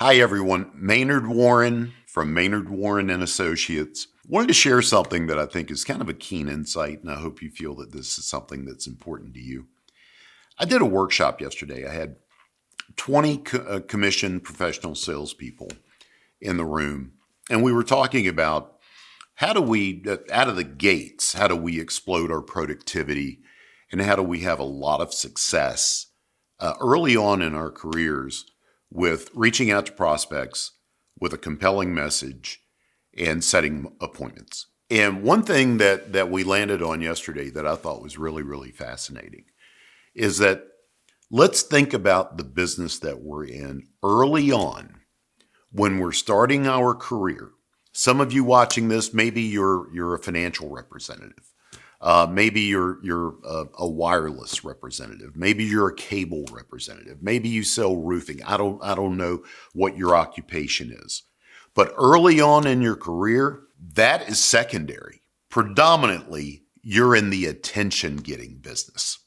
Hi everyone, Manard Warren from Manard Warren and Associates. Wanted to share something that I think is kind of a keen insight, and I hope you feel that this is something that's important to you. I did a workshop yesterday. I had 20 commissioned professional salespeople in the room, and we were talking about how do we, out of the gates, how do we explode our productivity, and how do we have a lot of success early on in our careers with reaching out to prospects with a compelling message and setting appointments. And one thing that we landed on yesterday that I thought was really, really fascinating is that let's think about the business that we're in early on when we're starting our career. Some of you watching this, maybe you're a financial representative. Maybe you're a wireless representative. Maybe you're a cable representative. Maybe you sell roofing. I don't know what your occupation is. But early on in your career, that is secondary. Predominantly, you're in the attention-getting business.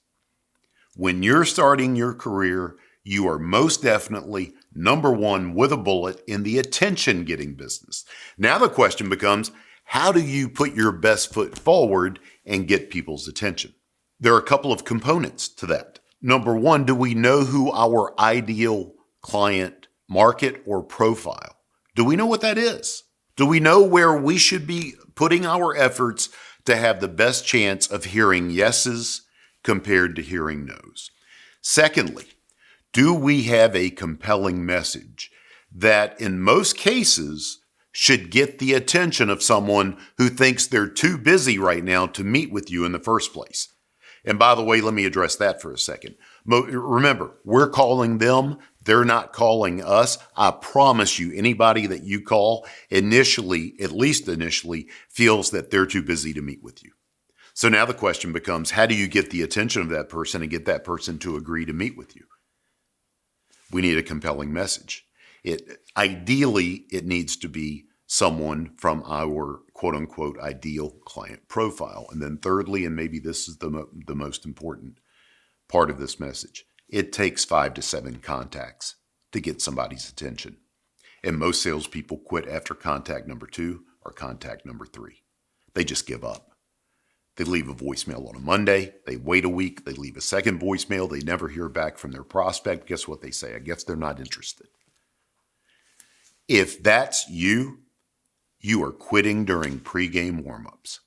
When you're starting your career, you are most definitely number one with a bullet in the attention-getting business. Now the question becomes, how do you put your best foot forward and get people's attention? There are a couple of components to that. Number one, do we know who our ideal client market or profile? Do we know what that is? Do we know where we should be putting our efforts to have the best chance of hearing yeses compared to hearing nos? Secondly, do we have a compelling message that in most cases should get the attention of someone who thinks they're too busy right now to meet with you in the first place? And by the way, let me address that for a second. Remember, we're calling them. They're not calling us. I promise you, anybody that you call initially, at least initially, feels that they're too busy to meet with you. So now the question becomes, how do you get the attention of that person and get that person to agree to meet with you? We need a compelling message. Ideally, it needs to be someone from our quote-unquote ideal client profile. And then thirdly, and maybe this is the most important part of this message, it takes 5 to 7 contacts to get somebody's attention. And most salespeople quit after contact number 2 or contact number 3. They just give up. They leave a voicemail on a Monday. They wait a week. They leave a second voicemail. They never hear back from their prospect. Guess what they say? I guess they're not interested. If that's you, you are quitting during pregame warmups.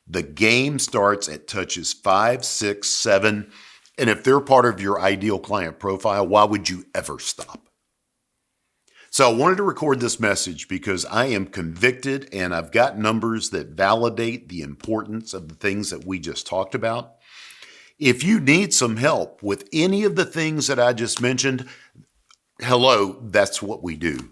The game starts at touches 5, 6, 7. And if they're part of your ideal client profile, why would you ever stop? So I wanted to record this message because I am convicted and I've got numbers that validate the importance of the things that we just talked about. If you need some help with any of the things that I just mentioned, hello, that's what we do.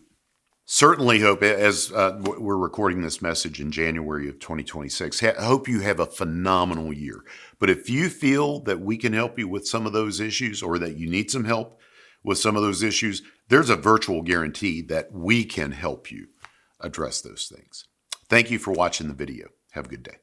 Certainly hope, as we're recording this message in January of 2026, I hope you have a phenomenal year. But if you feel that we can help you with some of those issues or that you need some help with some of those issues, there's a virtual guarantee that we can help you address those things. Thank you for watching the video. Have a good day.